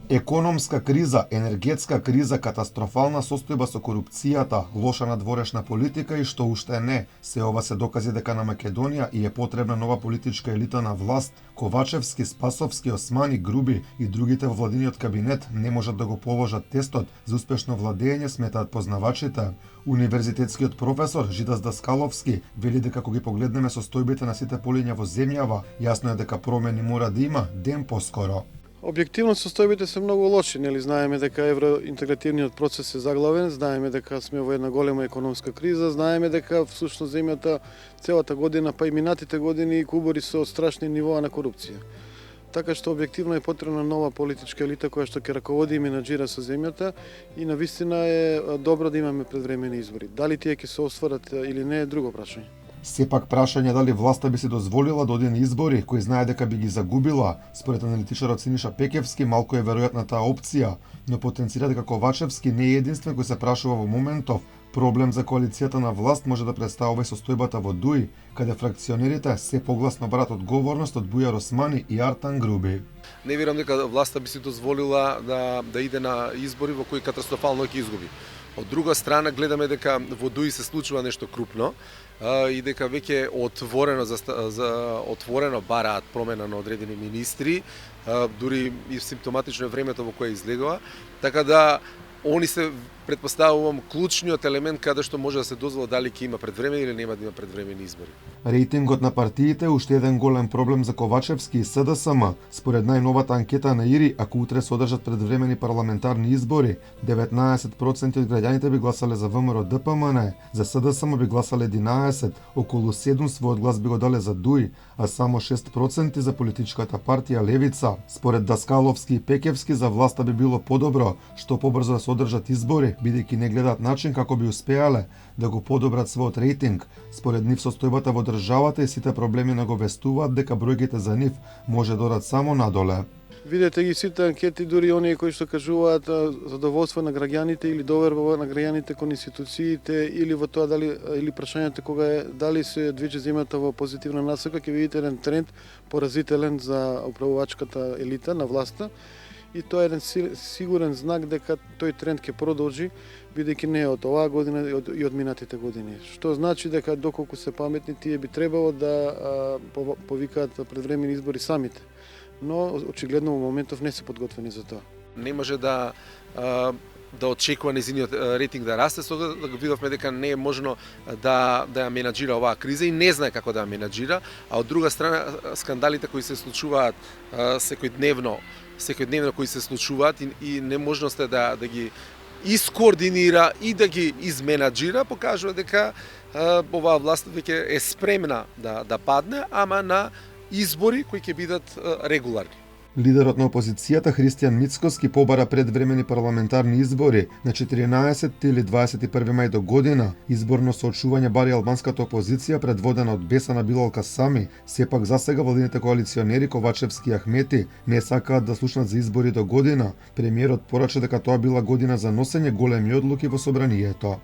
Економска криза, енергетска криза, катастрофална состојба со корупцијата, лоша надворешна политика и што уште не, се ова се докази дека на Македонија и е потребна нова политичка елита на власт. Ковачевски, Спасовски, Османи, Груби и другите во владиниот кабинет не можат да го положат тестот за успешно владење, сметаат познавачите. Универзитетскиот професор Жидас Даскаловски вели дека кога ги погледнеме состојбите на сите полиња во земјава, јасно е дека промени мора да има ден поскоро. Објективно состојбите се многу лоши, нели знаеме дека евроинтегративниот процес е заглавен, знаеме дека сме во една голема економска криза, знаеме дека всушност земјата целата година, па и минатите години кубори со страшни нивоа на корупција. Така што објективно е потребна нова политичка елита која што ќе раководи и менаџира со земјата и навистина е добро да имаме предвремени избори. Дали тие ќе се остварат или не е друго прашање. Сепак прашање дали власта би се дозволила да оди на избори, кои знае дека би ги загубила, според аналитичарот Синиша Пекевски, малку е веројатна таа опција, но потенцира дека Ковачевски не е единствен кој се прашува во моментов. Проблем за коалицијата на власт може да представува и состојбата во ДУИ, каде фракционерите се погласно барат одговорност од Бујар Османи и Артан Груби. Не верувам дека власта би се дозволила да иде на избори во кои катастрофално ќе изгуби. Од друга страна гледаме дека во ДУИ се случува нешто крупно и дека веќе отворено бараат промена на одредени министри, дури и симптоматично е времето во кое излегува, така да они се претпоставувам клучниот елемент каде што може да се дозволи дали ќе има предвремени или нема да има предвремени избори. Рейтингот на партиите е уште еден голем проблем за Ковачевски и СДСМ. Според најновата анкета на ИРИ, ако утре се одржат предвремени парламентарни избори, 19% од граѓаните би гласале за ВМРО ДПМН, за СДСМ би гласале 11%, околу 7 својот глас би го дале за ДУИ, а само 6% за политичката партија Левица. Според Даскаловски и Пекевски, за власта би било подобро што побрзо да се одржат избори, бидејќи не гледаат начин како би успеале да го подобрат својот рейтинг. Според нив состојбата во државата и сите проблеми наговестуваат дека бројките за нив може да одат само надоле. Видете ги сите анкети, дури оние кои што кажуваат задоволство на граѓаните или доверба на граѓаните кон институциите или во тоа или прашањето кога е дали се движи земјата во позитивна насока, ќе видите еден тренд поразителен за управувачката елита на власта. И тоа е еден сигурен знак дека тој тренд ќе продолжи, бидејќи не е од оваа година и од минатите години. Што значи дека доколку се паметни, тие би требало да повикаат предвремени избори самите. Но очигледно во моментов не се подготвени за тоа. Не може да очекува незиниот рейтинг да расте, со да го видовме дека не е можно да ја менаџира оваа криза и не знае како да ја менаџира, а од друга страна скандалите кои се случуваат секојдневно кои се случуваат и неможноста да ги искоординира и да ги изменаџира, покажува дека оваа власт веќе е спремна да падне, ама на избори кои ќе бидат регуларни. Лидерот на опозицијата Христијан Мицкоски побара предвремени парламентарни избори на 14 или 21 мај до година. Изборно соочување бари албанската опозиција предводена од Бесана Билал Касами. Сепак засега владините коалиционери Ковачевски и Ахмети не сакаат да слушнат за избори до година. Премиерот порача дека тоа била година за носење големи одлуки во собранието.